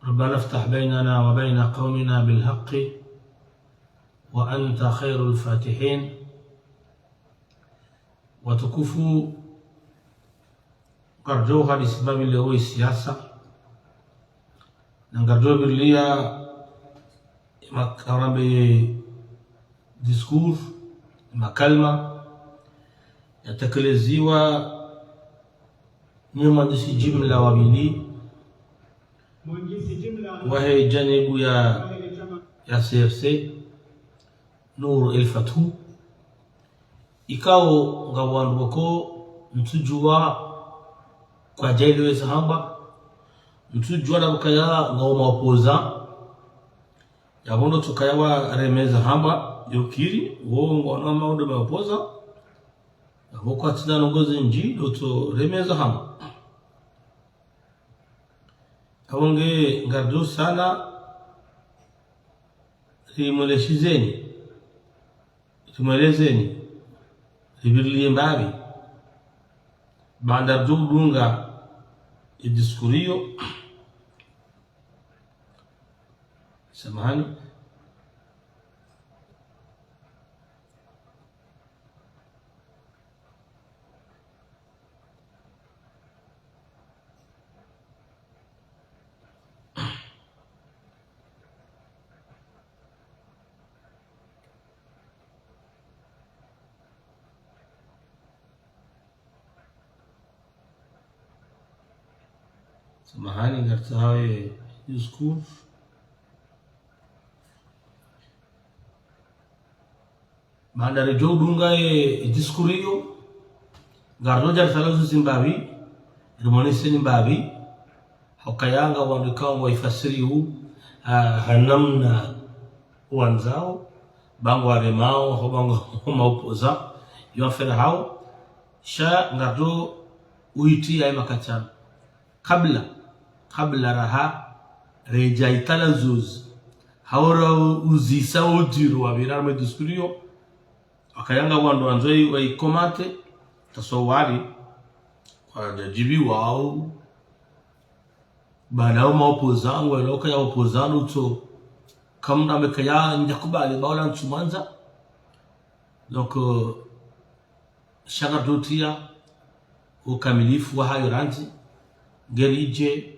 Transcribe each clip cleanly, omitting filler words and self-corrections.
ربنا افتح بيننا وبين قومنا بالحق وأنت خير الفاتحين. Watukufu, ngarjo hadi sababu leo siasa na ngarjo bilia makarambe discours makalma yatekeleziwa ni mwandishi jumla wawili wahe janibu ya CFC Nur El-Fathu ikao ngawandu wako mtujua kwa jaili we sahaba mtujua na mkaya ngawama opoza ya hondo tukayawa remeza hamba yukiri uongo na maundo meopoza na wako atina nongozi nji doto remeza hamba awonge ngardo sana tumwelezeni libirlie mbabi banda dunga idiskurio samahani samahani ngartawe discours banda rejo dunga discurio gardo jar salazu Zimbabwe rumonise Zimbabwe hokayanga wandikao waifasiriu hanamna wanzao bango aremao hobango maupoza yofera hao sha gardo uiti ay makachana kabla raha reja itala zuz haura uzisa odiru wabira me discurio akayanga wandu wanzoi wa ikomate tasowari kwa jibi wao bana maopozangu eloka ya opozanu to kamna mekaya nyakubali bawla ntumanza donc shaka dotia ukamilifu wa hayo ranzi gerije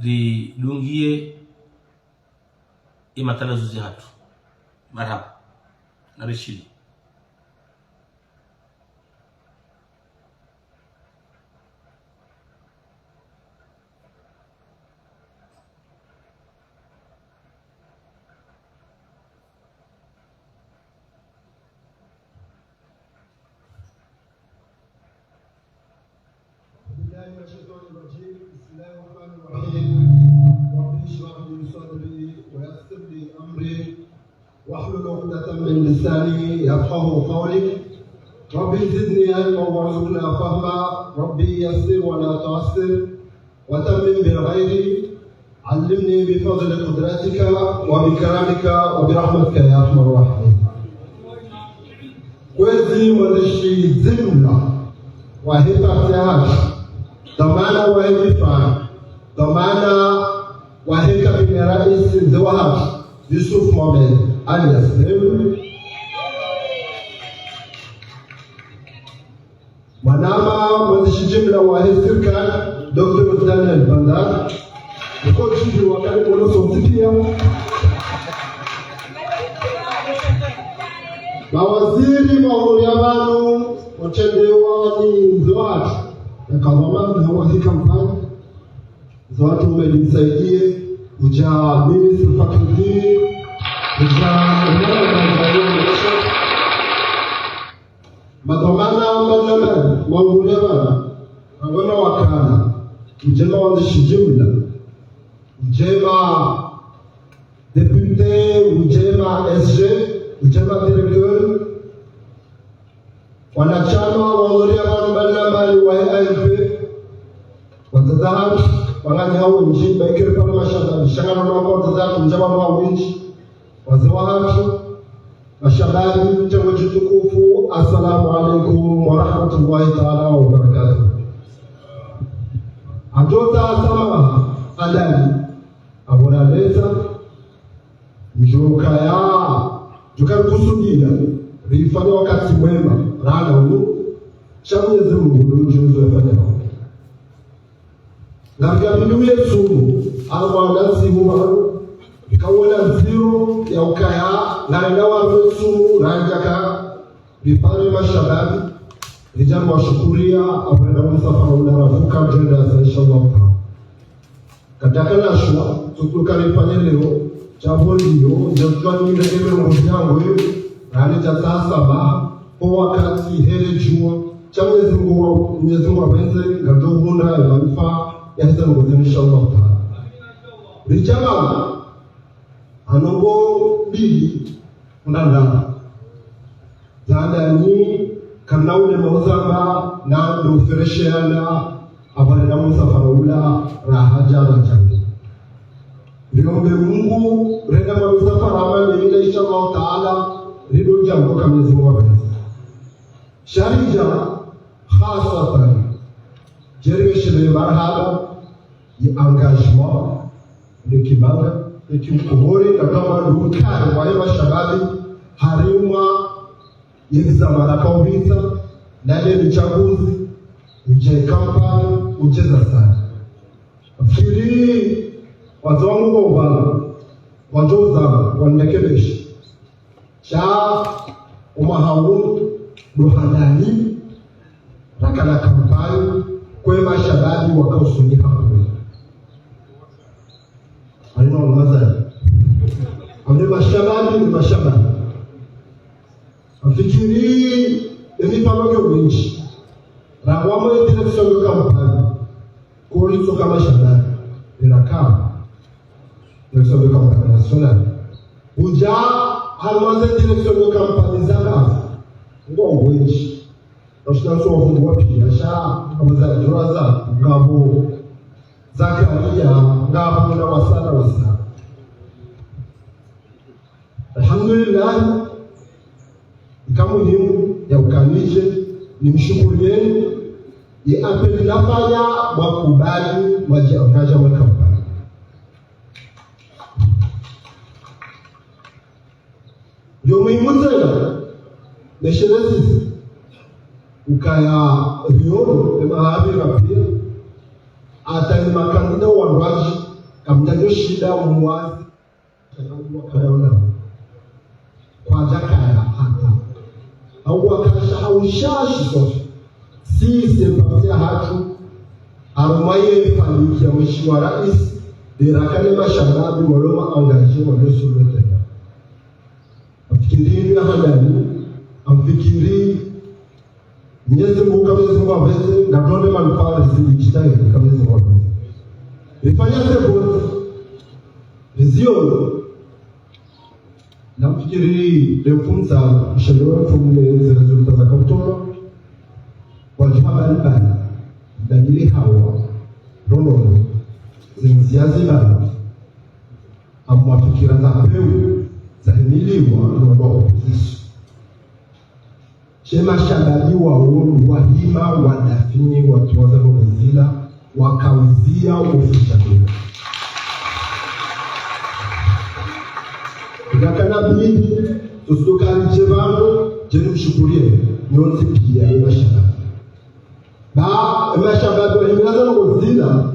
ri lungie imatala zuzi hatu marhaba narishili واحلل عقدة من لساني يفقهوا قولي. ربي زدني علما وارزقنا فهما. ربي يسر ولا تعسر وتمم بالغير. علمني بفضل قدرتك وبكرمك وبرحمتك يا ارحم الراحمين. Kwezi mwandishi jumla wa hipatiaji dhamana wa hifadhi dhamana wa hikabi rais Zawad Yusuf Mohamed alias Lewi, mwanama mwandishi jumla wa serikali Dr. Daniel Bandar, mkochi wa karibu sotikia, mawaziri mauri ya wanu watendewa ni Zawad na kawama na wa hii kampani Zawad umenisaidie uja minister fakulti madhamana manama mwangulewa ngona wakana mjema wandishi jumla mjema député mjema SG mjema directeur wanachama wangulea manama wa ALP watazahatu wangani hao nchi baikiri pale mashabani shangano na watazahatu mjema wa winchi wazawatu mashabani chango tukufu. Assalamu alaikum wa rahmatullahi ta'ala wa barakatuh. Atota sama adali jokaya kusudia rifanya wakati mwema rana huu cha Mwenyezi Mungu ndio yafanya ngapi ndio Yesu alwandazi huwa ikawona zero ya ukaya na ndawa Yesu rajaka vipale mashababi lijambo wa shukuria apenda msafara unarafuka jenda za inshallah kataka na shua tutukalifanya leo jambo ndio ndio nimeelekea nguvu yangu hiyo na cha saa saba kwa wakati hele jua cha Mwenyezi Mungu apenze ngato bunda ya manufaa ya hizo nguvu inshallah taala lijama anongo bili unanda zanda ni kana ule mauzanga na ndo feresheana abana musafara ula rahaja na changu niombe Mungu renda musafara amani ile inshallah taala rido jambo kama Mwenyezi Mungu sharija khasatan jereshele marhaba ya engagement de kibanga ikimkuhuri na kama dukani wale mashababi harimwa yezamana kauvita na ile michaguzi nje kampani ucheza sana fikiri watu wangu kwa ubala wajoza wanekebesha cha umahaun duhadani rakana kampani kwa mashababi wakausuni hapo alina mazali wale mashababi ni mashababi afikiri emipano mingi rawamo direction yo kampani kuri to kama shababi inakaa direction yo kampani national uja halmaze direction yo kampani zanga ngo wengi nashikaso wafungu wapi nasha kama juraza ngabo zakaria ngabo na wasana alhamdulillah kama muhimu ya ukanishe ni mshukurieni ya apeli nafanya wakubali wajiangaja wa kampani ndio muhimu tena nesherezi ukaya rioro emahabi rapia atani makandida wanwaji kamnyajo shida mwazi wakayaona kwa jakaya hata au wakashawishashi sote si sempatia hatu arumaye faliki ya mheshimiwa rais dirakane mashababi waloma angaje waliosulete afikiri na hadani amfikiri Mwenyezi Mungu kama Mwenyezi Mungu aweze na tuone manufaa zilijitai kama Mwenyezi Mungu aweze ifanya sebo nizio na mfikiri lefunza mshauri fumule zinazotoka za kautono wajaba albani dalili hawa rono zinziazi bana amwafikira za peu za emiliwa na opposition shema shababi wa ulu wahima wadafini watuwaza kwa wakauzia ofishabila Kakana bidi tusukari chevano jeni mshukurie nyonzi pia ema shababi ba ema shababi wa himilaza na kuzila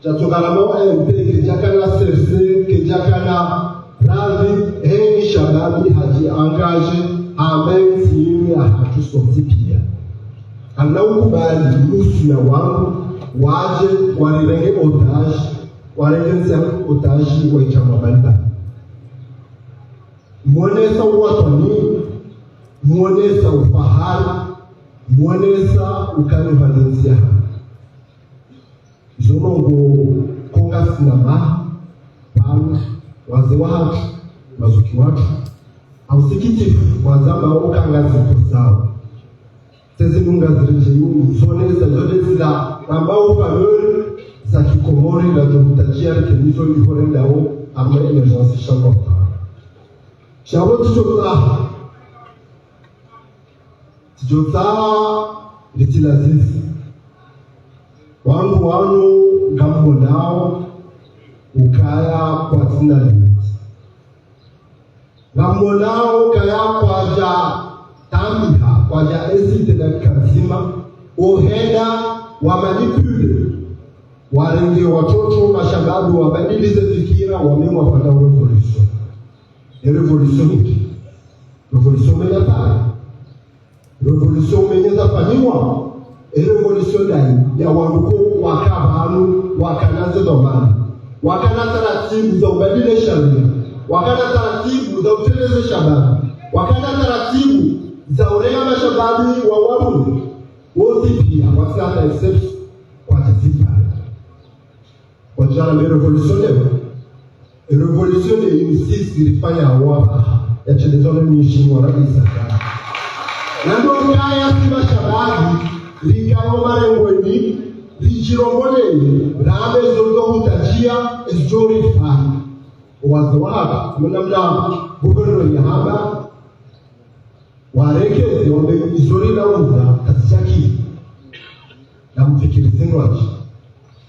chatokana mawa MP kejakana serse kejakana ravi heni shababi haji angaje amenzi yumi ahatu sonzi pia anaukubali nusu ya wangu waje warirenge otaji wa ichama balibali muonesa uwatoni, muonesa ufahari, muonesa ukani Valencia. Zonongo konga sinama, palu, waze watu, mazuki watu, au sikitifu, wazamba ukanga zipo sawa. Tezi nunga zilijiu, zonesa zote zila, nambao ukalori, za kikomori, la jomutajia, kenizo yihorenda o, ama emergency shamba. Shawo tijota litilazizi wangu wanu gambo nao ukaya kwa tina limiti Gamonao kaya kwaja tambiha kwaja esite na kazima ohenda wa manipule warenge watoto mashababu wabadilize fikira wamemwa kwa revolution. Revolution hiki revolution menatari revolution menyeza fanywa revolution dai ya wanduko wakabanu wakanaze domani wakana taratibu za ubadile sharia wakana taratibu za uteleze shababu wakana taratibu za urenga mashababu wa waru wote pia wasata except kwa tatiba kwa jana me revolution de injustice ilifanya wapa ya chelezone mishimo na isaka na ndo kaya siba shababu likayo marengweni lichirongoleni rabe zozo utajia ezjori fani wazawaka mnamna gubernuri ya haba warekezi wambe izori na uza kasichaki na mfikiri zinwaji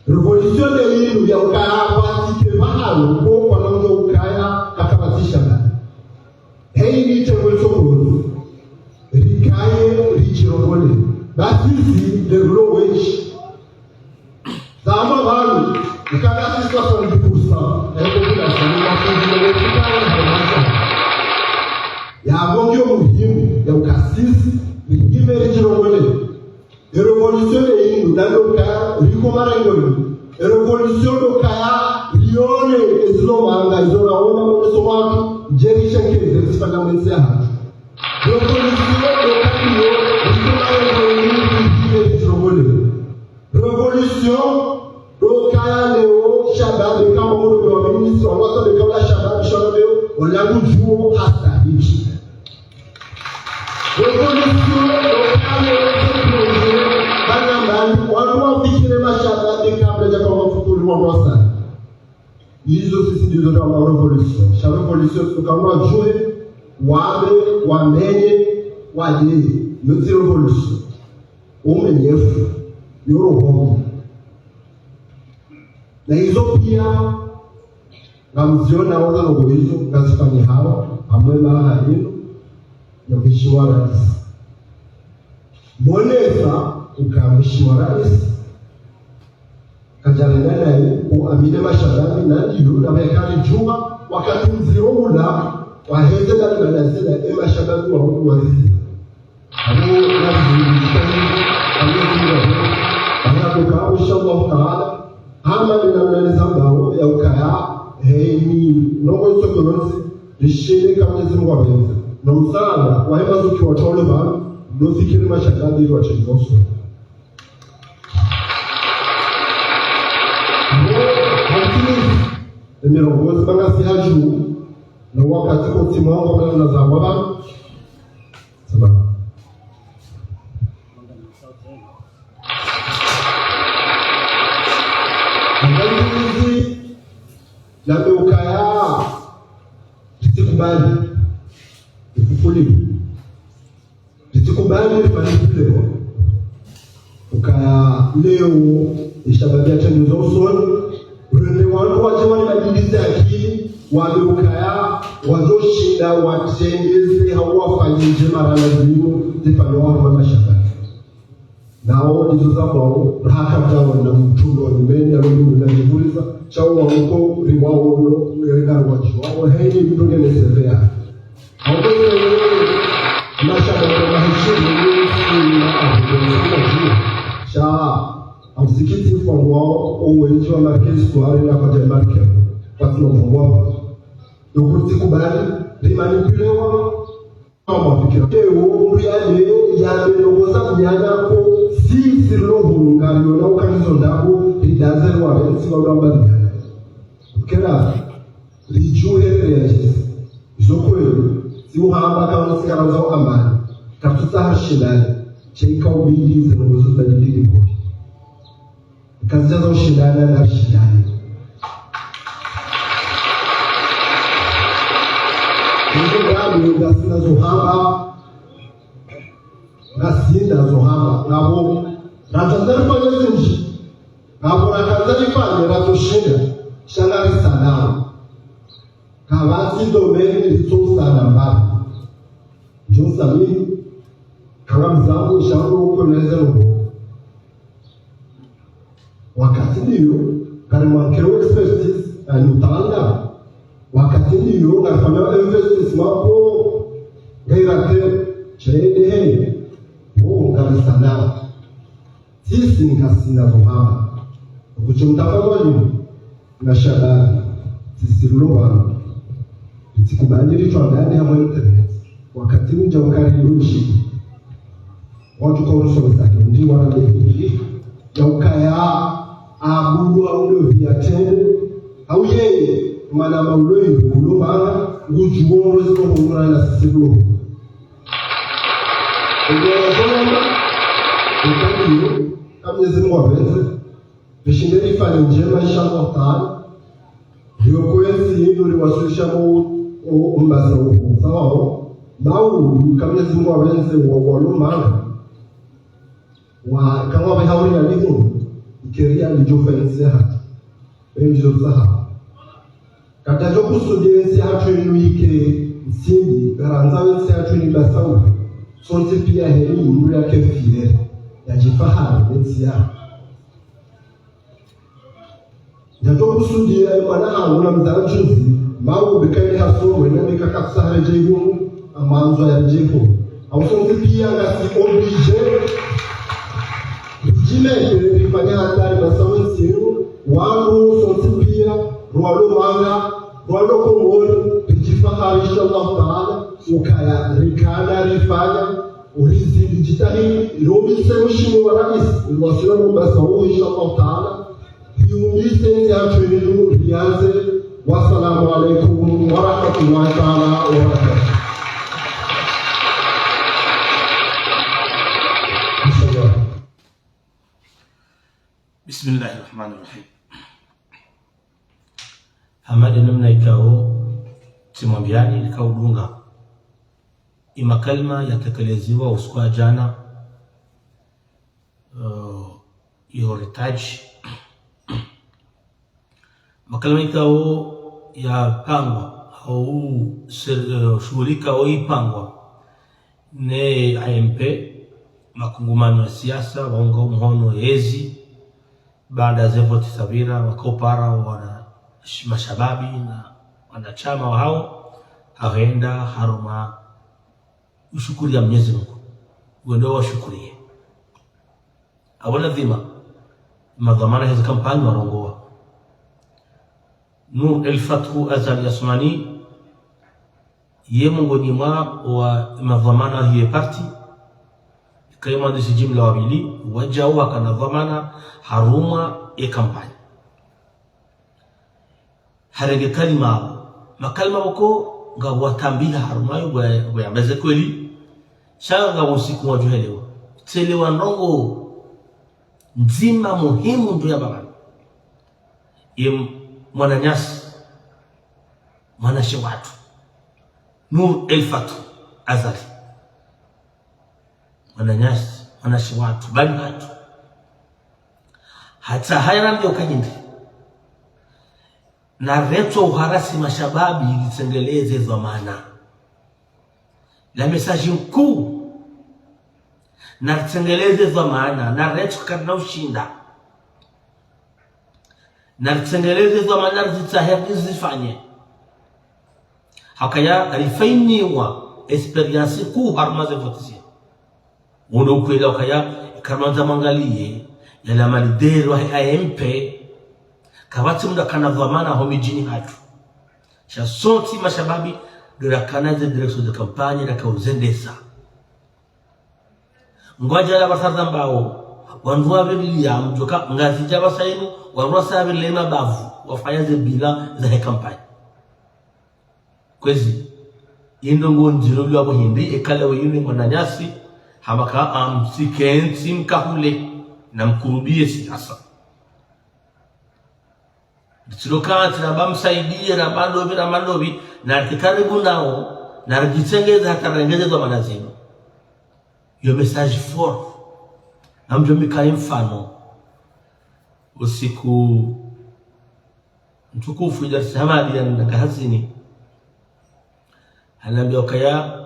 revolution de yinu ya ukaya watike mahalo kwa nanzo ukaya kakabatisha na hei ni chengwecho kurudu rikaye lichirongoleni basisi de low wage zama bali ukagasi 70% ya bongyo muhimu ya ukasisi ngime chirongole revolution hii ndalo ka liko marangoni revolution kaya lione eslomanga izoraona mweso watu jerisha keze sifanya mwenza hatu revolution kayo revolution kaya leo shababu kama mmoja wa ministri wanaanza kama shababu shababu walagu juo hata hichi revolution kaya leo bana watu wafikire mashababu kabla ya kama futuri wa Rwanda hizo sisi ndio ndio wa revolution shababu revolution tukaona jue wamenye waje yote revolution umenyefu yoroho na hizo pia na mziona waza logo hizo ngazifanya hawa amwe mara hino ya mheshimiwa rais Bonesa ukamheshimiwa rais kajalenda naye kuamine mashababi na ndio na mekali juma wakati mziona waheze na banazela ema shababi wa huko wazi hapo na kwa inshallah taala ama ninamaliza mbao ya ukaya ni nongo sokonozi rishinde kama Mwenyezi Mungu aweza na msala wa hema zuki watole ba ndo fikiri mashakadi wa chengoso nimerongoza banga sihaju na wakati kwa timu wangu kama na zawaba sababu na ukaya tikubali ikufuli tikubali manipuleo ukaya leo ishababia tendo zosoni rende wanu waje wanabadiliza akili wale ukaya wazoshinda watengeze hawafanye njema rana zimo zifanye watu wa mashaka nao nizo zabo haka jawo na mtulo nimenda rungu na jibuliza chao wako riwao no ngega wacho hei mtunge nesevea hapo mashaka na heshima ni cha msikiti kwa wao uwezo wa markezi kwa na kwa markezi watu wao ndio kubali limanipulewa kama fikira leo yale yale lokoza kunyanya ko si roho ngalo na ukanizo ndabo lidaze wa wenzi wa ramba kila lijue reaje zokwelo si uhamba kama sikara za amani katuta hashindani cheka ubili zinazozo tajidiki kwa kazi za ushindani na shindani ndio ndio zohamba nasinda zohamba nabo natazari fanya zinji nabo natazari fanya natoshinda shangari sana kawati domeni lito sana mbali jonsa mi kama mzangu shangu huko naweza robo wakati ndio kama mwankero expertise anutanga wakati ndio ngafanya emphasis mapo gairate chede ngalisana sisi ngasina rohama kuchumtafadhali na shabani sisi rohama sikubadili tuangane hapo internet wakati mja ukaribushi watu kwa zake ndio wanabadili ya ukaya abudu au viatende au yeye maana mauloi kuloma ngujuo ziko ngora na sisi roho ndio kama Mwenyezi Mungu aweze bishindeni fanya njema inshallah taala ndio kweli ndio liwasilisha umbasa huko sawa mau kama Mwenyezi Mungu aweze waloma wa kama wahauri aliko ikiria lijofensia hata ndio saha katajo kusudiensi hatu inuike msingi garanza wensi hatu ni basau sonte pia heri mburi yake file ya jifahari wensi ya jato kusudia mana hauna mzarajuzi mau bikani haso wenene kakatsa harejehu amanzo ya jehu au sonte pia ngasi oblige jile ilifanya hatari basau wensi wangu sonte pia rualo manga rualo kumori tujifahari inshallah taala ukaya rikana rifanya urizi dijitali robi semushi wa rais ilwasila Mombasa huo inshallah taala hiumise ya tuilu rianze wassalamu alaykum wa rahmatullahi taala wa barakatuh. Bismillahir Rahmanir Rahim. Hamadi namna ikao timwambiani ikaudunga ima kalma yatekeleziwa usiku jana yoretaji makalma ikao ya pangwa au shughulika au ipangwa ne AMP makungumano ya siasa waunga mhono ezi baada ya voti Savira wakopara wana mashababi na wanachama wa hao haenda haruma ushukuri ya Mwenyezi Mungu wendo washukurie awala dhima madhamana hizo kampani warongoa Nur El-Fathu Azali Yasmani yemongoni mwa wa madhamana hiyo parti kama ndisi jimla wabili wajao kana dhamana haruma ya kampani harenge kalima makalma wako nga watambila harumayo bwa mbeze kweli shanga usiku wa juhelewa telewa ndongo nzima muhimu ndio ya baba ye mwananyasi mwanashi watu Nur El-Fathu Azali mwananyasi mwanashi watu bali watu hata hayana ndio kajindi na reto uharasi mashababi ilitengeleze dhamana la mesaji mkuu na tengeleze dhamana na reto kana ushinda na tengeleze dhamana zitahebu zifanye hakaya alifainiwa experience kuu harmaze votisia wono kwela hakaya kama zamangalie yala malidero AMP kabati mda kana dhamana homijini hatu sha soti mashababi dira kanaze direction de campagne na kauzendesa ngwaja la basarda mbao wanduwa bebilia mjoka ngazi jaba sainu wanduwa sabe lema bavu wafanya bila za campagne kwezi indo ngonjiro lwa hindi ekala weyuni mwananyasi hamaka amsikenti mkahule na mkurubie siasa Tsilokati na bamsaidia na mandobi na kikaribu nao na rajitengeza hatarengeze kwa manazino yo message for amjomika mfano usiku mtukufu Dar es Salaam na Gazini anambia ukaya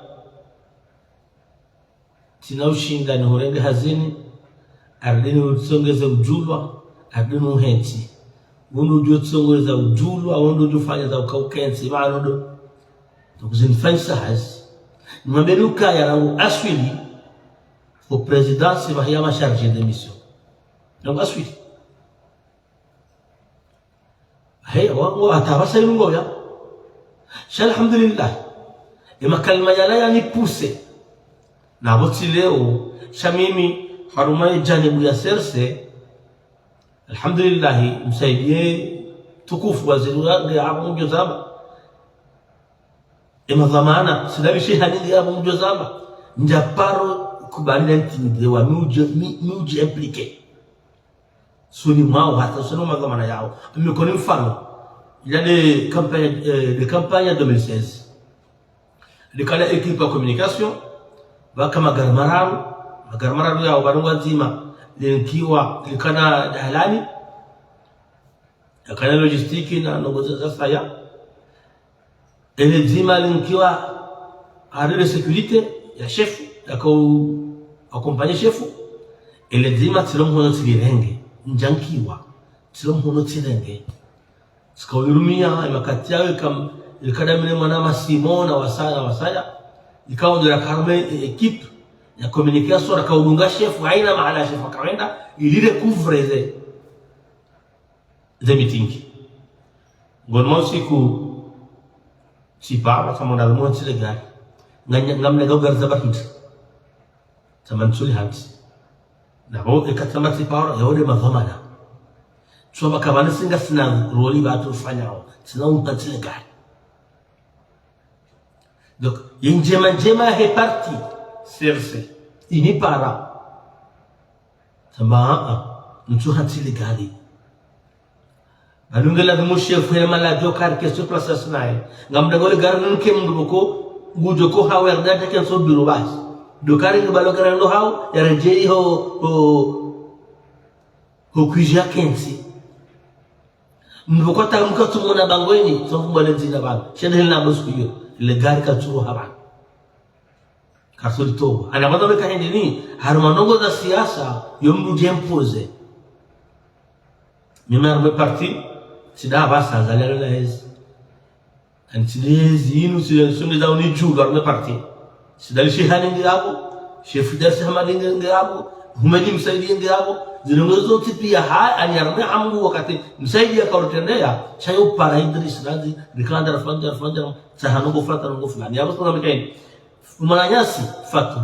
tina ushinda ni horenge hazini ardini utsongeze ujulwa ardini uhenti wundu ujutsongeza ujulwa wundu ujufanya za ukaukensi maanodo tukuzinifanyisa hazi nimambeli ukaya rangu aswili o presidansi vahiyama charge de mission rangu aswili hei wa atabasa ilungo ya alhamdulillah ima kalima yala ni puse na boti leo shamimi harumai janibu ya serse alhamdulillah msaidie tukufu waziri wangu ya hapo mjozaba ima dhamana sidabi shehani ya hapo mjozaba njaparo kubalina ntimide wa miuji implike suni mao hata sunu madhamana yao mikoni mfano yale campagne 2016 likala equipe ya communication baka magarmararu yao barunga nzima linkiwa likana dahalani yakana logistiki na nongoza saya ele nzima linkiwa arele sécurité ya chef yako accompagner chef ele nzima tilomhono tilirenge njankiwa tilomhono tilirenge sikawirumia imakati yao ilikadamine mwanama Simona wasaya ikawa ndio karme equipe ya communication akaudunga chef haina maana chef akaenda ilile couvre ze meeting ngono siku sipaba kama na mwanzi le gari ngamna gogar zabahit tamansuli hanti na ho ekatama sipara yode madhamana choma kabana singa sina roli batu fanyao sina umpatile gari donc njema he parti serse ini para tamba mtu hatile gari alungela mushef fere mala jokar ke sur place asnae ngamda gol gar nun kem nduboko ngujo ko hawer da take so biro bas do kare ke balo garando haw yara jeri ho kuja kensi nduboko ta mko tumona bangoini so mbale nzina bang shedel na bosku yo le gar ka turu haban kasolito ana bado beka hendini harmanongo da siasa yomdu jempose mimar be parti sida basa zalelo laez antilezi inu sunni da uni juga be parti sida li shehani ngabo chef darsi hamadi ngabo humadi msaidi ngabo zinongozo tipia ha anyarme amu wakati msaidi akautendea chayo para Idris Razi rikanda rafanja sahanongo flata ngo fulani hapo kuna mkaini Mwananyasi fatu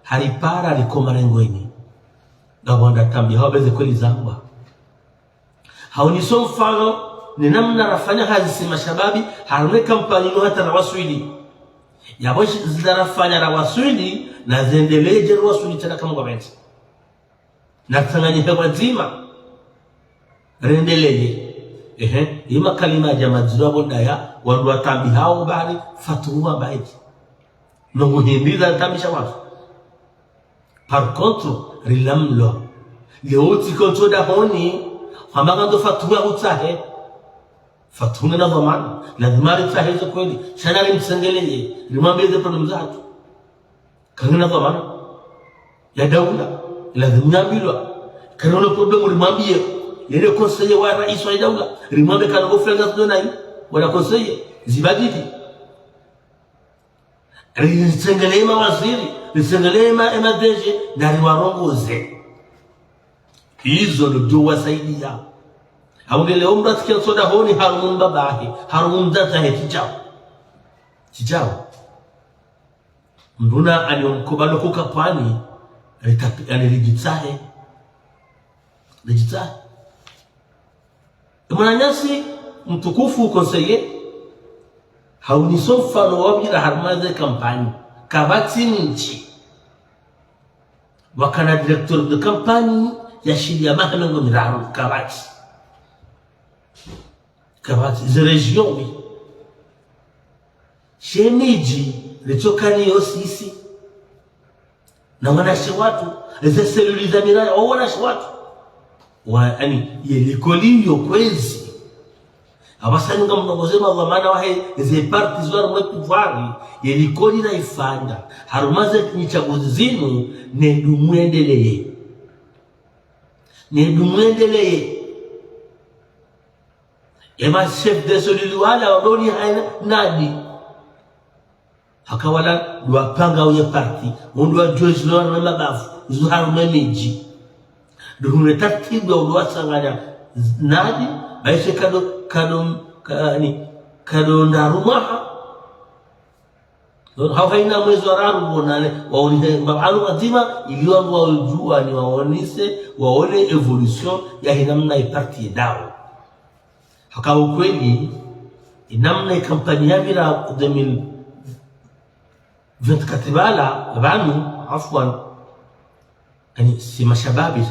haripara likomarengoini gabonda tambi hawabeze kweli zangwa hauniso mfano ni namna rafanya hazi mashababi harune kampani no hata rawaswili yaboshi zidarafanya rawaswili na zendeleje rawaswili tena kama gwamenti na tangani hewa nzima rendeleje ima kalima jamadzura bondaya wandu watambi hao bari fatuwa baiti nongo hindiza tamisha watu par contre rilamlo leoti konto da honi famagando fatuwa utahe fatuwa na dhamana lazima ritsahe zo kweli shanari msengeleye rimambeze problem zatu kana dhamana ya daula lazima bilwa kana problem rimambie yele conseiller wa rais wa daula rimambe kana go flenga donai wala conseiller zibadili risengelema waziri risengelema emadeje na riwarongoze hizo ndio wasaidia aungele umra tikia soda honi harumun babahi harumun data he tijao nduna aliomkubalo kukapani alijitsahe Mwananyasi mtukufu conseiller hauniso mfano wabira harmaze kampani kabati nchi wakana directeur de campagne ya shidi ya mahanango miraru kabati ze region oui shemiji litokani osisi na wanashi watu ze seluli za miraya wanashi watu yani yelikoliyo kwezi abasani ngamnongozema dhamana wahe ze parti zwar mwe kuvari yelikoni na ifanda harumaze nichaguzi zinu nedumwendeleye ema chef de solili wala wadoni haina nadi hakawala duwapanga uye parti mundu wa Joyce Lora na mabafu zuharu meneji duhune tartibu ya uduwa sanganya nadi baishe kado ndarumaha hawaina mwezi wa raru bonane waonise mabalu mazima iliwa wajua ni waone evolution ya hinamna iparti yedao haka ukweli inamna kampani ya vila 2024 bala banu afwan yani si mashababi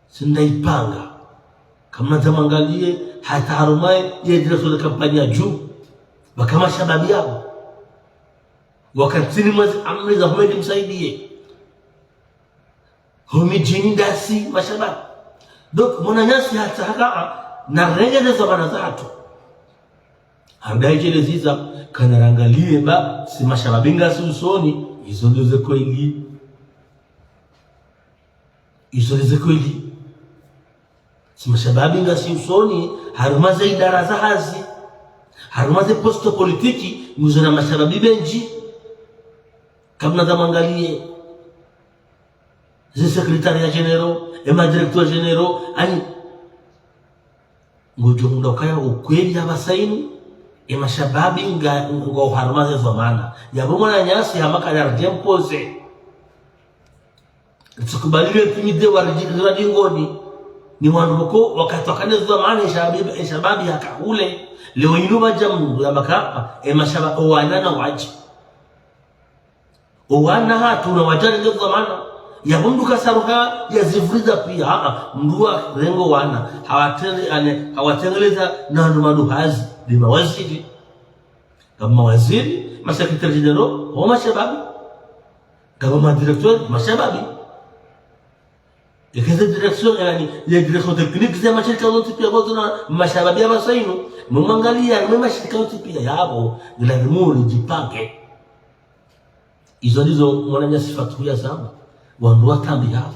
sindaipanga kama tamangalie hata harumaye yedira sura kampani ya juu bakama shababi yao wakati mwezi amri za Ahmed msaidie homijini dasi mashababi donc mwana nyasi hata haka na rege za bana zatu ambaye ziza kanarangalie ba si mashababinga si usoni izo ndoze kweli si mashababinga si usoni harumaze idara za hazi harumaze posto politiki muzona mashababi benji kama zamangalie zi secretariat general ema directeur general ani ngojo ndokaya ukweli abasaini ema shababi ngo harumaze zamana yabo mwana nyasi hamaka ya jempose tukubalile timide waradi ngoni ni wanduko wakati wakane zamana shababi hakule leo inuba jamu ya makapa ema shababi owanana waji owana hatu na wajari ndio zamana ya mundu kasaruha ya zivriza pia mdua rengo wana hawatengeleza na maduhazi ni mawaziri kama mawaziri masekretari general wa mashababi kama madirektori mashababi ikeze direction yani ya direction technique za mashirika yote pia kwa mashababi ya basainu mwangalia na mashirika yote pia yabo bila rumuri jipange izo ndizo mwananya sifatu ya sana wandu watambi hao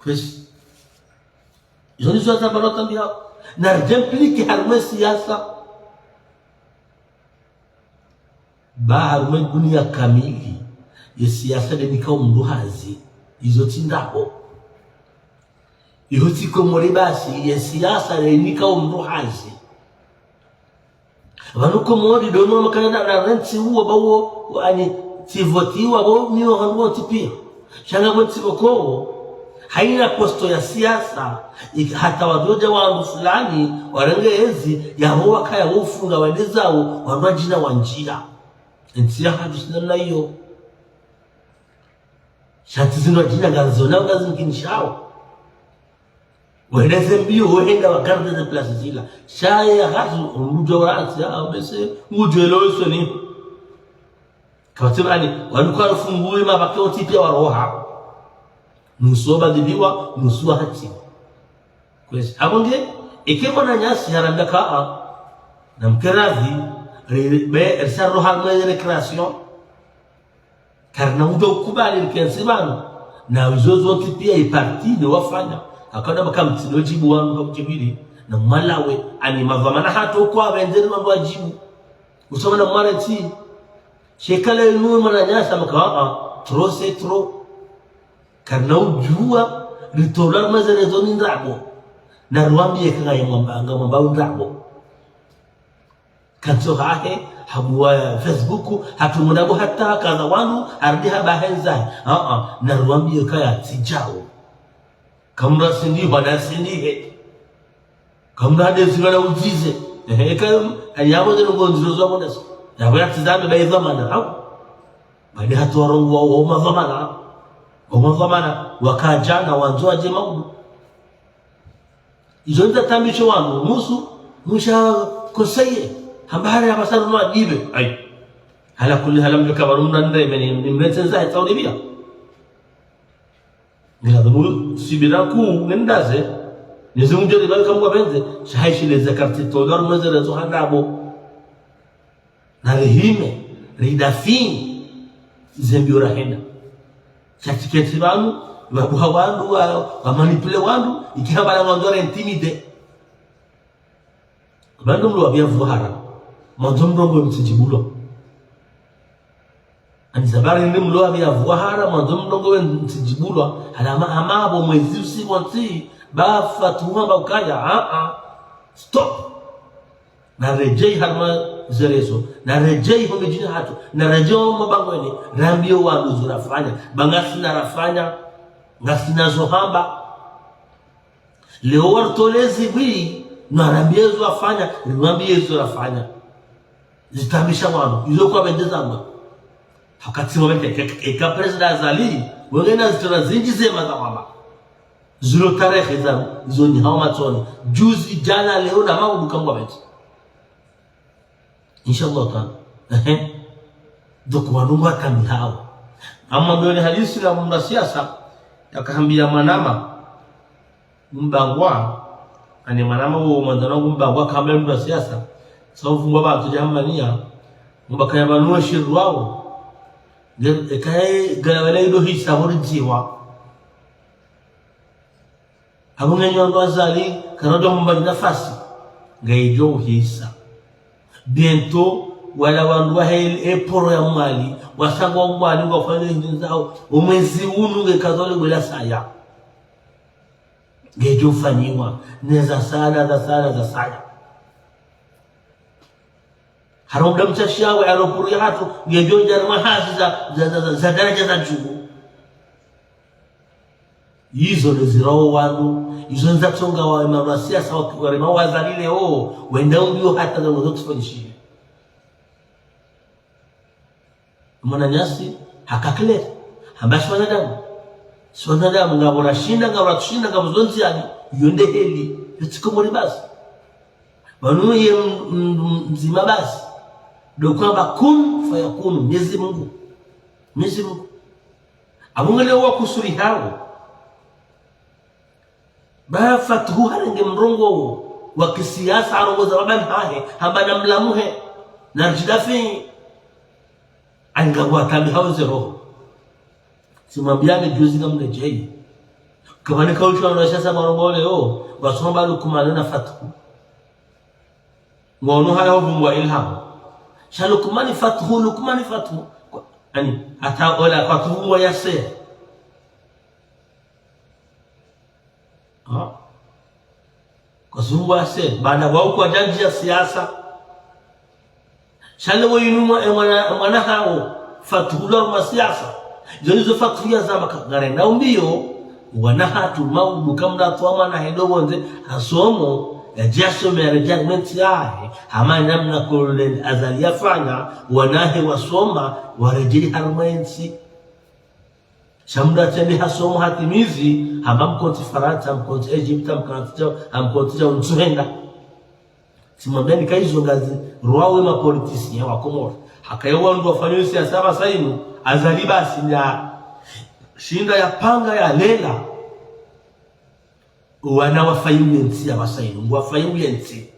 kwesi izo ndizo watambi hao na jempliki harume siasa ba harume dunia kamili ya siasa denika umduhazi izo tindaho iho tiko muri basi ya siasa denika umduhazi vanuko mori dono makana na renti huwa bawo ani tivotiwa bo niyo hanwo tipia shanga bonti boko haina posto ya siasa hata wadoja wa fulani warenge ezi ya huwa kaya ufunga wadezao wabajina wanjia ntia hadisina na hiyo shati zino jina ganzo na ngazi mkinishao wedeze mbio wenda wakarde de place zila shaya hazu mrujo waansi bese mujelo soni kawatirani walikuwa funguwe mabakeo tipia waroha nuso badibiwa nuso hati kwesi abonge ikemo na nyasi haranda kaa na mkerazi be ersa roha mwe recreation karna udo kubali kensibano na uzozo tipia iparti de wafanya akada bakamtino jibu wangu kumjibili na malawe ani mavamana hato kwa bendeni mambo ajibu usoma na marati shekale nuru mananyasa maka trop c'est trop kana ujua ritola mazerezo ni ndabo na ruambie kanga mwamba ndabo kanso hahe habuwa Facebook hatumudabo hata kaza wanu ardi habahenza na ruambie kaya tijao kamra sindi bana sindi kamra de zingana ujize kama ayabo de ngonzo zo modas yabo yatizabe bai zamana au bali hatu warongo wa mazamana wakajana wanzoaje maudu izo nda tambisho wangu musu musha kosaye hambara basaru no adibe ai hala kulli halam likabarumna ndai meni mretenza tawdibia ngila damu sibiraku ngendaze nizungumje libali kama benze shaishi le zakarti todor mazara zo handabo na rehime ridafini zembiora henda chatiketi banu babuha wandu wa manipule wandu ikihambala ngondora intimide bandu mlo abia vuhara manzomrongo mtijibulo anizabari ndi mlo abia vuhara manzomrongo mtijibulo alama amabo mwezi usikonti bafa tuhamba ukaya stop na rejei harma zerezo na rejei homejini hatu na rejeo mabangweni rambio wandu zurafanya bangasi na rafanya ngasi nazo hamba leo wartolezi bwi na rambiezo afanya rambiezo afanya zitamisha wandu izo kwa bendeza mwa hakati mwete eka president azali wengena zitona zinji zema za mama zuro tarehe za zoni hao matoni juzi jana leo na maudu kambwa beti inshallah taala doko wanunga kami hao amma mbele hadisi la munda siasa yakahambia manama mbangwa ani manama wo mandana mbangwa kama munda siasa sababu mbaba tujamania mbakaya banua shirwao ekae galawale do hisa horjiwa abunga nyondo azali karodo mbani nafasi ngaijo hisa bientôt wala wandu wa poro ya mali wasangwa mwali wafanye nzao umwezi unu ngekazole gwela saya ngaijo fanyiwa neza sana za saya haromda mtashawe aropuri hatu ngaijo jarma hasi za daraja za juu hizo nezirao wandu hizo nzatonga wa mamasia sawa kwa wazalile wenda mbio hata za mwanzo kufanyishia mwana nyasi hakakile hambashi wanadamu ngabora shinda ngabuzonzi yani yonde heli yetikomori basi banuye mzima basi ndio kwamba kun fayakun Mwenyezi Mungu abungale wa kusuri hao ba fatuhu hange mrongo wa kisiasa arongoza babani hahe hambana mlamuhe na jidafi angagwa tabi hauze roho simwambiane juzi kama mnejei kama ni kausha unashasa marongo leo wasomba lukumana na fatuhu ngono hayo vungwa ilham shalukumani fatuhu yani hata wala fatuhu wa yasir kwa sababu wase baada wao kwa janji ya siasa shale wayinuma mwana hao fatuhula wa siasa jonizo fatuhia za makagare na umbio wanahatu maudu kamda tuama na hedonze asomo ya jasho merejagment yae hama namna kule azali yafanya wanahe wasoma warejeli harmensi shamda tende hasomo hatimizi hamamkonti Faransa mkonti Egypt mkonti unsuhenda simambeni kaizo ngazi ruawe ma politician wa Komoro hakayewa ndo wafanywe siasa basainu azali basi ya shinda ya panga ya lela wana wafayulensi ya basainu wafayulensi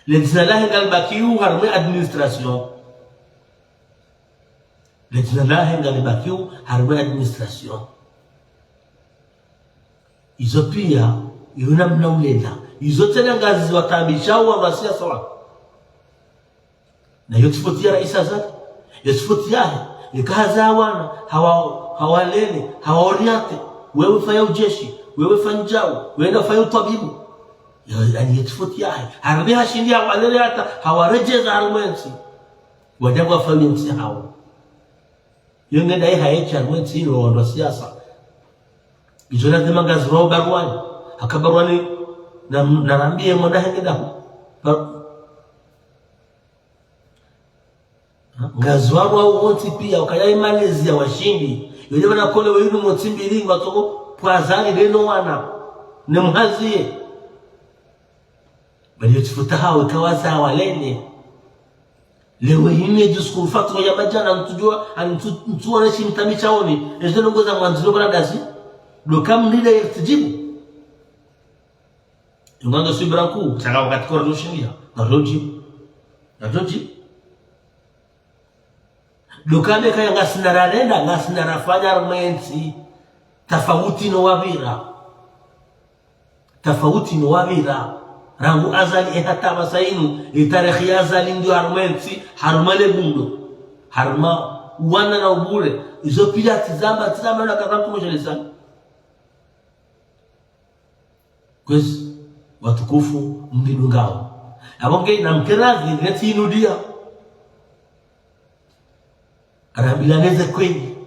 lenzalahi galbakiu harme administration lenzalahi galbakiu harme administration izo pia yuna mnaulenda izo tena ngazi watabishao wa siasa wa na yotifutia raisa zake yotifutiahe ikaza wana hawalele hawaoriate wewe fanya ujeshi wewe fanya njao wewe fanya utabibu yani yotifutiahe harbiha shindia walele hata hawarejeza almwensi wajagwa fanya hao yenge dai haecha almwensi ndo siasa izo lazima ngazi roho barwani akabarwani na rambie mwandahe ngedahu ngazwaro au wonti pia ukayai Malaysia washindi yule bana kole weyinu motimbili ngatoko pwazani leno wana nemhazie bali yotifuta hao kawaza walene lewe hine discours fatwa ya majana mtujua mtu anashimtamichaoni ezeno ngoza mwanzilo bana dazi do kam nile irtijibu ngando sibranku chaka wakati kwa rushingia na roji dukane kaya ngasinararenda ngasinarafanya armensi tofauti no wabira rangu azali hata masainu itarehi azali ndio armensi harmale bundo harma wana na ubure izo pia tizama na kazangu mshalisa kwezi watukufu mdidungao abonge na mkerazi ngati inudia arabilaneze kweli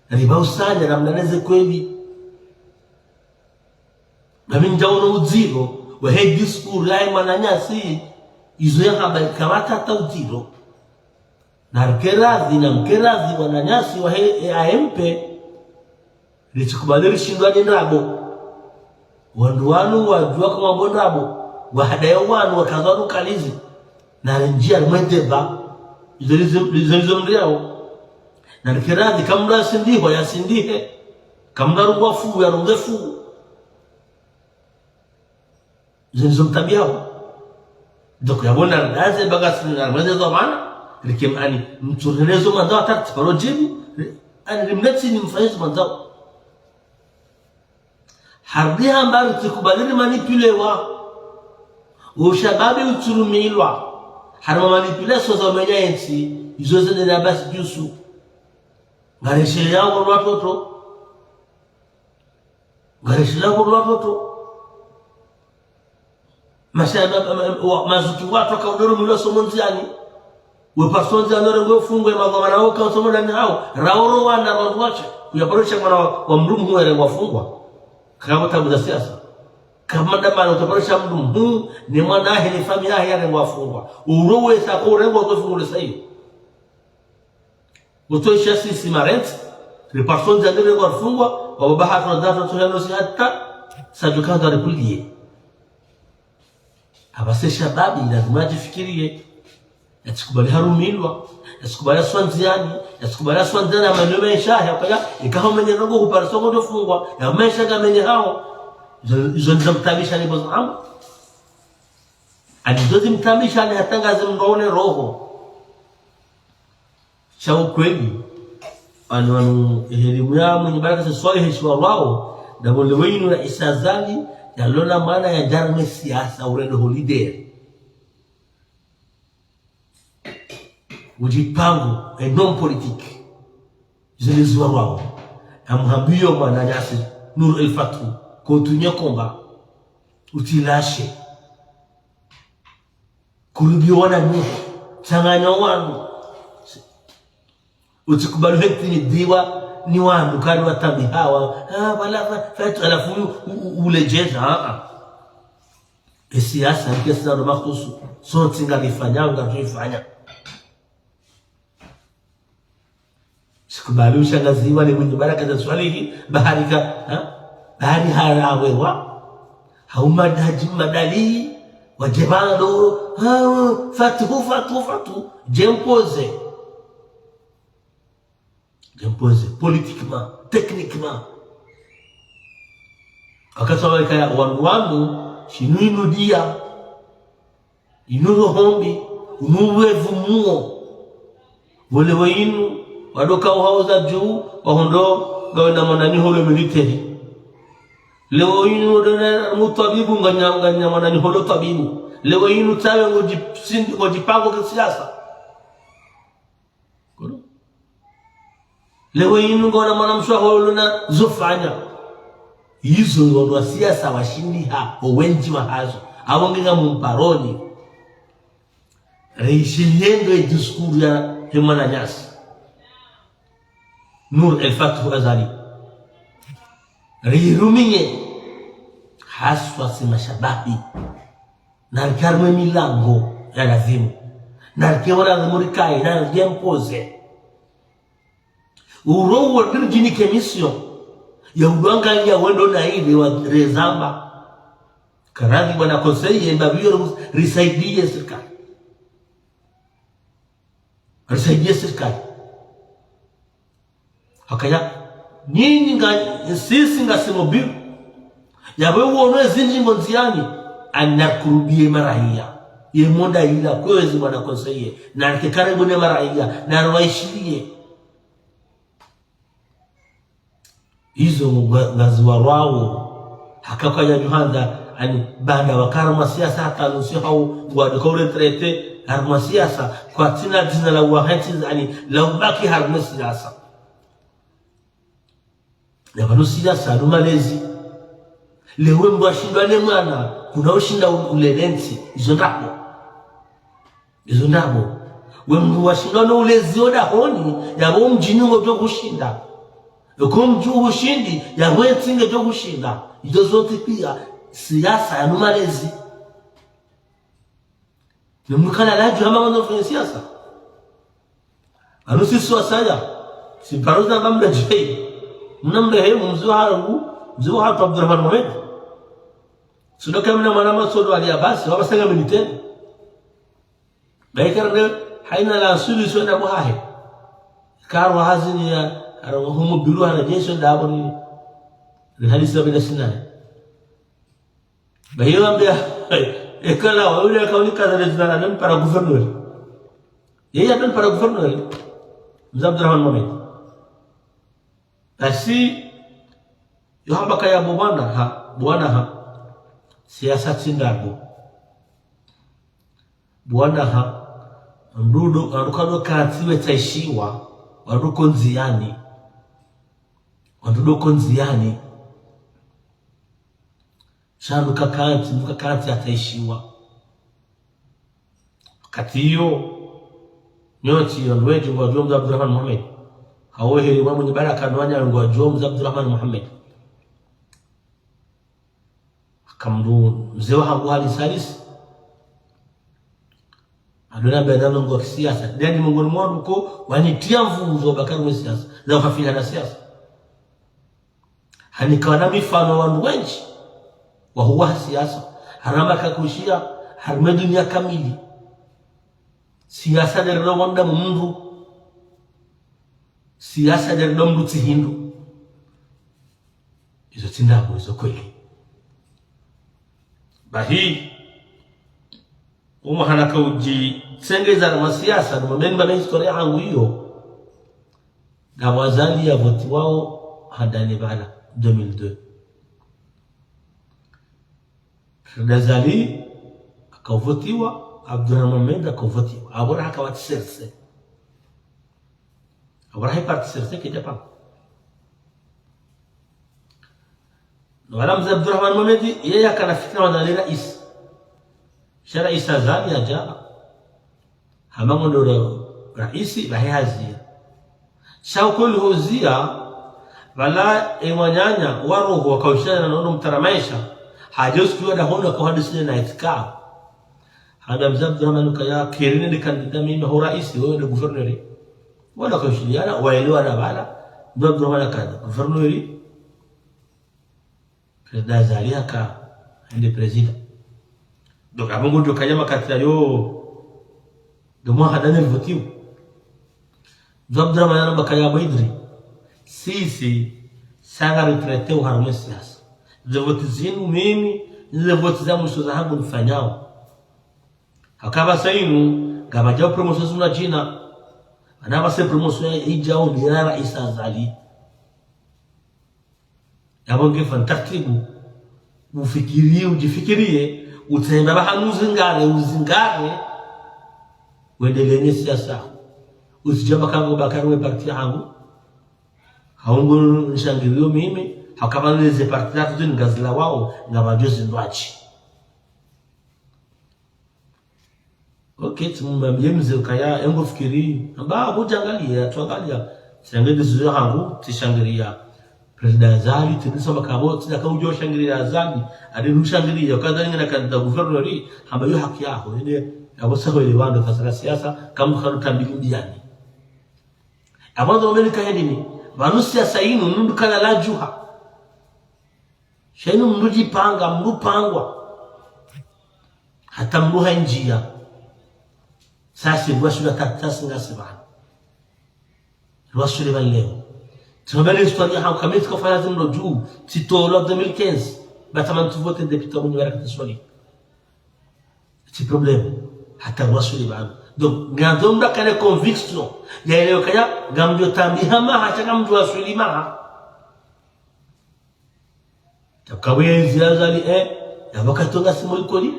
ribausanya ramlaneze kweli na minjaona uziro wa he discours lai mananyasi izo yakaba kamata hata uziro na mkerazi wananyasi wa he AMP lichikubadili shindwani nrabo wanduwanu wajua kama mbonrabo wahadayo wanu wakazwanu kalizi na njia mwendeba izo mriao na nikirazi kamra sindiho ya sindihe kamra ruwafu ya rungefu izo mtabiao doko yabona ndaze bagasi na mwende zamana likem ani mturenezo manzao takti parojibi ani limneti ni mfaizi manzao harbiha ambayo tukubadili manipulewa ushababi uturumilwa harma manipulation za menya yensi izo zende na basi jusu ngareshe yao watoto mashaba mazuki watu kaudoro milo somonziani we pasonzi anore ngo fungwe magoma nao ka somonda ni hao raoro wana wanwache kuyaboresha mwana wa mrumu wale wafungwa kama tabu za siasa kama ndama utaboresha mrumu ni mwana ni familia yale wafungwa urowe sako rengo kwa fungule sahihi utoisha sisi marent les personnes andele ngo wafungwa wa baba hata data tuyano si hata sajukanda repulie abase shababi lazima jifikirie yatikubali harumilwa yatikubali swanziani maneno mesha kaya ikaho menye ngo kuparso ngo dofungwa ya mesha gamenye hao izo nizamtabisha ni bozamu adizozi mtamisha ni hatangaze mgaone roho chao kweli wanu elimu ya mwenye baraka za swali heshima wao na wale wenu na isazali yalona maana ya jarme siasa urendo holiday ujipango non politique zilizwa wao amhambio mananyasi Nur el-Fatou continue combat utilashe kurubiwana ni changanya wanu utikubali hekti ni diwa ni wanu kani watambi hawa wala fatu alafu ulejeza siasa ni kesi na makusu sonti ngalifanya sikubali ushangaziwa ni mwenye baraka za swalihi bahari harawewa haumadaji madali wajebando fatu jempoze politiquement techniquement akasawa kaya wanwangu shinuinu dia inuno hombi unuwevu muo wale wainu wadoka hauza juu wahondo gawenda manani holo military leo inu dona mutabibu nganya manani holo tabibu leo inu tawe ngojipango kwa siasa kono leo inu ngona mwanamshwa holo na zofanya hizo ndo siasa washindi hapo wengi wa hazo awongenga mumparoni reishiliendo discours ya hemana nyasi Nur el-Fatou azali riruminye haswa si mashababi narkarme milango ya lazimu narkewara murikai na jempoze urowo dirjini kemission ya uangalia wendo na ile wa rezamba karadhi bwana konsei mbabio risaidie serikali hakaya nyinyi sisi ngasimobiru yawe uone zinji ngonziani anakurubie marahia ye monda ila kwezi bwana konseye na karibu ne marahia na raishilie hizo ngazwa wao hakakaya juhanda ani banda wakarma siasa hata nusi hao wadikore trete harma siasa kwa tina la wahati yani lau baki harma siasa na bado siasa ndo malezi lewe mbashindane mwana kuna ushinda ulenenti izo ndabo we mbashindane ulezi oda honi yabo mjini ngo kushinda uko mjuu ushindi yabo etinge jo kushinda izo zote pia siasa ya malezi nimukana laju hama wana kwenye siasa anu sisi wasaya si paroza ngamla jei mnamle hemu mzuu hatu Abdurrahman Mohamed sudoka mna mwanama sodo alia basi wabasanga militeni baikara haina la sulu swenda muhahe karo hazini ya humu bilu hana jesho ndaboni halisa bila sinai bahiyo ambia ekala wale kauli kaza zana dan para gubernur yeye dan para gubernur Mzee Abdurrahman Mohamed basi yohamba kaya bwana ha siasa tindabo bwana ha ndudo arukado katiwe taishiwa waruko nziani wandudo nziani shandu kakati ataishiwa katiyo nyoti yonweji wa Mzee Abdurrahman Mohamed hawehe wa mwenye baraka nwanya ngwa Mzee Abdurrahman Mohamed akamdu mzee wa Abu Ali Salis adona bedano ngwa kisiasa ndani mongoni mwandu ko wanitia mvuzo bakari wa siasa za kufanya na siasa hanikawa na mifano wandu wengi wa huwa siasa harama kakushia harma dunia kamili siasa ndio wanda mundu siasa ndio mndu tihindu izo tindabo izo kweli bahi umahana kauji sengeza na siasa na memba na historia yangu hiyo na wazali ya voti wao hadani bala 2002 Ghazali akavotiwa Abdurrahman Mohamed akavotiwa abora akawatisirse abora hipartisirse kidapa wala Mzee Abdurrahman Mohamed yeye akanafikira wana rais shara Isa Zali aja hamango ndo rais bahazia shaukul huzia wala emanyanya waroho wakaushana na ndo mtaramaisha hajos kiwa da hono kwa hadisi na itika hada Mzee Abdurrahman kaya kirine ni kandida mimi ho rais wewe ni governor wala kaushiliana waelewa na bala Mzee Abdurrahman kana governor President Zali aka ende president donc abongo ndo kanyama katya yo do mo hadane votiu Mzee Abdurrahman anamba kaya Baidri sisi sanga retraite uharume siasa zevoti zinu mimi zevoti za mwisho za hangu nifanyao hakaba sainu gabajao promotion zuna jina anaba se promotion ijao ni rais Zali yabonge fantartibu ufikirie ujifikirie utemba bahanuzi ngare uzingare wendelee siasa usijaba kango bakarwe parti yangu haungu nshangilio mimi hakabaneze parti tatu ni gazila wao na bajozi ndwachi okay tumwambie mzee kaya yangu fikiri amba hujangalia tuangalia sangende zio hangu tishangilia President Zali tunisoma kabo tidakaujo shangilia Zali adirushangilia kaza ngina kanda governori hamba yo haki yako ende abosako ile wando tasala siasa kama kanutambili ndiani abazo Amerika hedini vanusia sainu nundu kala la juha shainu mnuji panga mrupangwa hata mruha njia sasa rwashula tatasi ngasibana rwashule leo tunabali historia hao kama tukafanya zimro juu titolo 2015 bataman tu vote député mu wala ka soli ci problème hata wasuli ba donc ngandom da kana conviction ya ile kaya gamjo tambi hama hata gamjo wasuli ma takawe ziazali ya bakatonga simu ikoli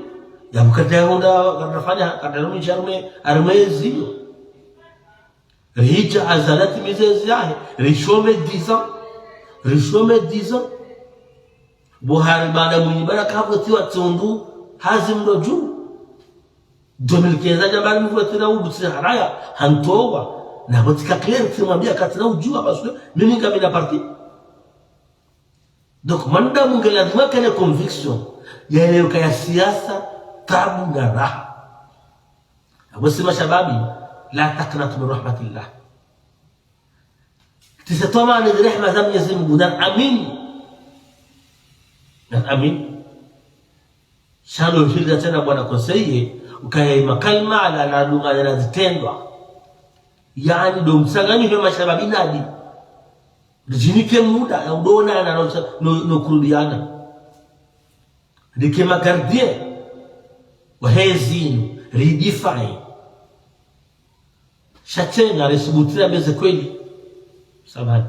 ya bukatayonda kanafanya kadalumi jarme armezi rija azalati mizezi yahe rishome 10 ans Buhari baada mwenye baraka hapo tiwa tundu hazim ndo juu 2015 jamani mvuatira ubutsi haraya hantowa na botika clear kimwambia katina ujua basi mimi ngamina parti donc manda mungu lazima kana conviction ya leo kaya siasa tabu na raha abusema shababi la taqnatu min rahmatillah tisatoma ni rehma za Mwenyezi Mungu na amin shalo hili tena bwana koseye ukaya makalma ala lugha yanazitendwa yani ndo msanganyo kwa mashababi nadi dijinike muda ya udona na no kurudiana dikema gardien wa hezin redefine shatenga resubutira beze kweli sabani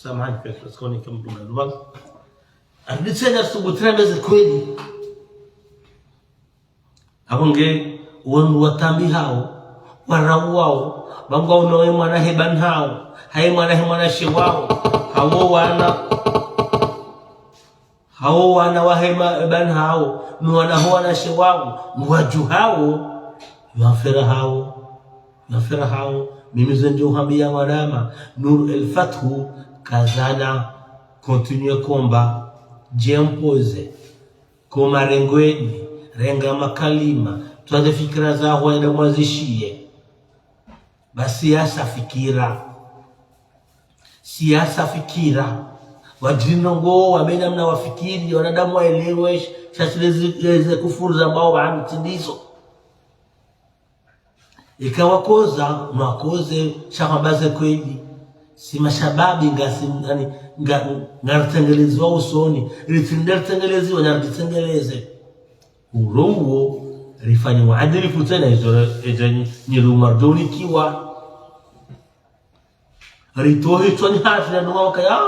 samahani kwa skoni kama tunalwa anditsenga subutira beze kweli abonge wonu watambi hao warawao bangwa unoe mwana heban hao hai mwana shewao hao wana wahema heban hao nuwana huana shewao mwaju hao yafira hao mimi zenjo hambia marama nur el fathu kazana continue komba jimpose koma rengweni renga makalima tuanze fikira zao waenda mwazishie basi siasa fikira wajinongo wamena mna wafikiri wanadamu waelewe shachileze kufuru za mbao bahamtindizo ikawa koza mwakoze shakambaze kweli si mashababi ngasi ngartengelezwa usoni ritindertengelezwa nyaritengeleze urongo rifanye muadilifu tena hizo nyirumardoni kiwa ritohi toni hati na nunga wakaya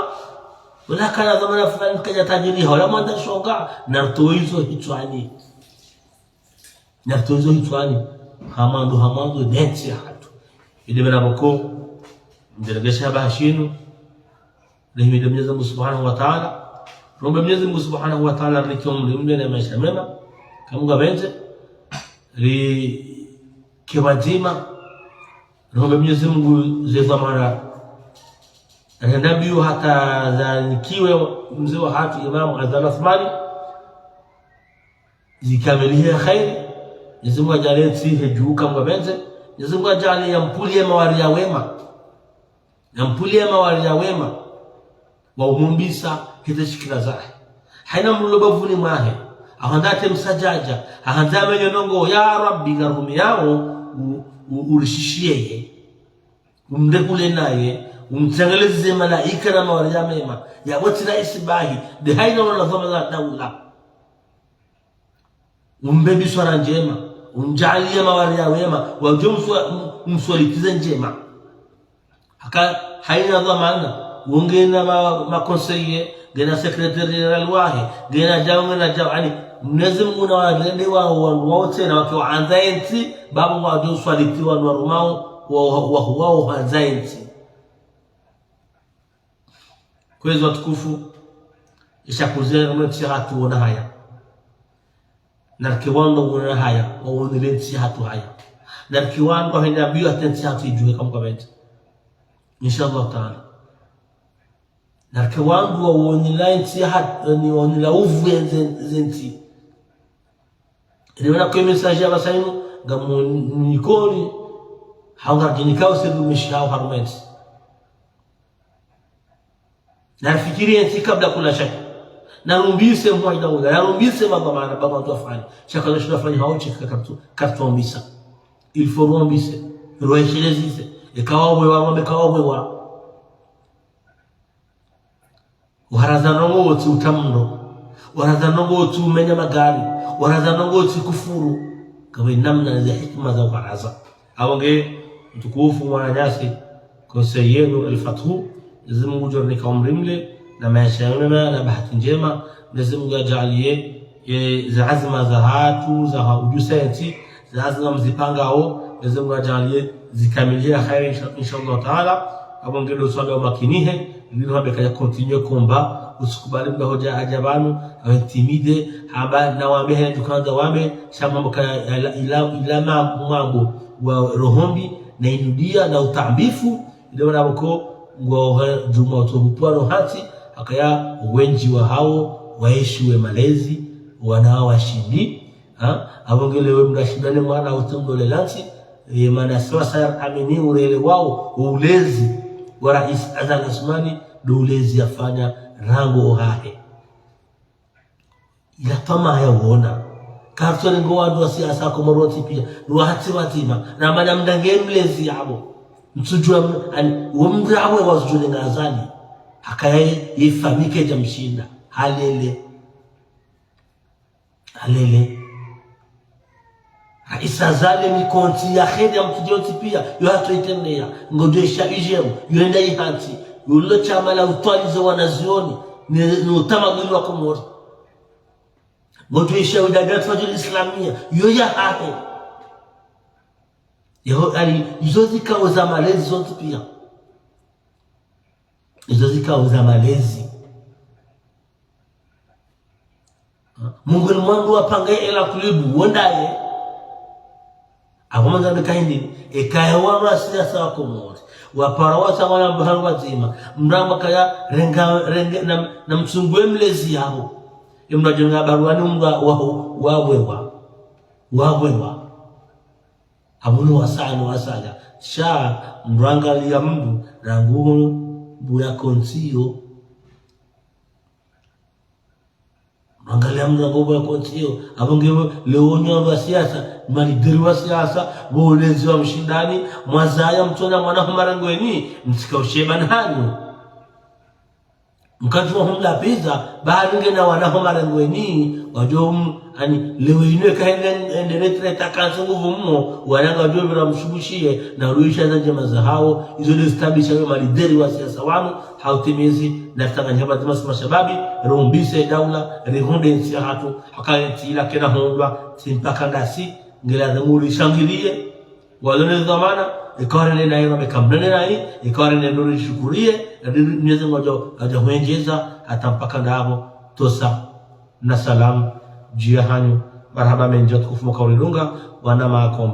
wala kana zamana fulani kaja tajiri wala mwanda shoga nartoizo hitwani hamando densi hatu ili mena boko mdelegesha bahashinu lehimide Mwenyezi Mungu Subhanahu wa Ta'ala rombe Mwenyezi Mungu Subhanahu wa Ta'ala rikiomle na maisha mema kamunga benze kibajima rombe Mwenyezi Mungu zeva mara nabiyu hata zanikiwe mzee wa hatu Imam Azal Athmani zikamilie khairi Mwenyezi Mungu ajalie tsihe juu kamunga benze Mwenyezi Mungu ajalie yampulie mawari ya wema wa umumbisa hitashikira zahe haina mlobavuni mwahe ahandate msajaja ahandame nyonongo ya Rabbi garumi yao urishishie umdekule naye umtangeleze malaika na mawari ya mema ya wotira isibahi de haina wana dhama za daula umbebi swara njema unjalie mawari ya wema wajumswalitize njema haka haina dhamana ungena makonseye gena secretary general wahe gena jawani Mwenyezi Mungu na wale wote na wakiwa anzaenti babu wajua swalitiwa na rumao wao anzaenti kwezi watukufu ishakuzera mwenye hatu wana haya na kiwando wana haya waonelenti hatu haya na kiwando hinabiwa tenti hatu ijue kama kabeti inshallah taala na kiwango wa uonilenti ni onila uvu zenti niona kwa message ya basainu ngamu nikoni haunga jinikao sedu mishao harumenti na fikiria nti kabla kula shaka na rumbise mmoja ula na rumbise baba maana baba mtu afanye shaka ndio afanye haochi kartu ombisa il faut rombise roeshelezise ikawa bwe wa mekawa bwe wa warazanongo wote utamndo warazanongo wote umenya magari warazanongo wote kufuru kwa namna za hikma za baraza awonge mtukufu mwananyasi konsei yenu al-Fathu lazima ujorni kaumrimle na maisha yenu na bahati njema lazima ujalie za azma za hatu za ujusenti za azma mzipangao lazima ujalie zikamilia khairi inshallah taala awonge ndo swala makinihe ndio habe kaya continue komba usikubali mba hoja ajabanu awe timide haba na wabehe tukanza wabe shamambo kaya ila mambo wa rohombi na inudia na utambifu ndio naboko ngo juma utobuparo hati akaya wenji wa hao waishiwe malezi wanao washindi abongelewe mrashidane mwana utongole lansi maana sasa amini urele wao ulezi wa rais Azal Asmani ulezi afanya rango hahe ila kama ya uona kartoni ngo wadu wa siasa ko moroti pia ruhati watima na madam dange mlezi yabo msujua umrawe wazujule ngazali hakaye ifamike jamshinda halele Raisa zale mikonti ya khedi ya mtujoti pia yu hatu itendea ngodesha ijemu yu enda ihanti yu lo chamala utwalizo wanazioni ni utamaguli wa kumori ngodesha udagati wajuli islamia yu ya hahe izozi kao za malezi zote pia izozi kao za malezi Mungu ni mwandu wapangaye ela kulibu wondaye Akomanda ndikaindi ekaya wala siasa wako mwote waparawata wala mbaharu watima mramba kaya renga na msungwe mlezi yao imrajonga baruani mga wawewa abunu wasanya sha mrangali ya mdu rangu buya konsiyo angalia mlango wa kontio abongewe leonyo wa siasa malidiri wa siasa bolezi wa mshindani mwazaya mtona mwana marangweni msikaushebana hanyu mkati wa humla pizza baadhi na wana marangweni wajom ani lewenwe kaendelea takanza nguvu mmo wananga wajom bila mshubushie na ruisha za jamaa za hao hizo establish wa malidiri wa siasa wanu hautimizi na tanganya badima shababi rombise daula rihonde nsi hatu hakati ila kena hondwa simpaka ndasi ngela dhamuri shangilie walone dhamana ikarene na yeye amekambrene na yeye ikarene ndio shukurie niweze ngojo ajahuenjeza hata mpaka ndabo tosa na salam jia hanyu marhaba menjot kufumo kauridunga wana maakomba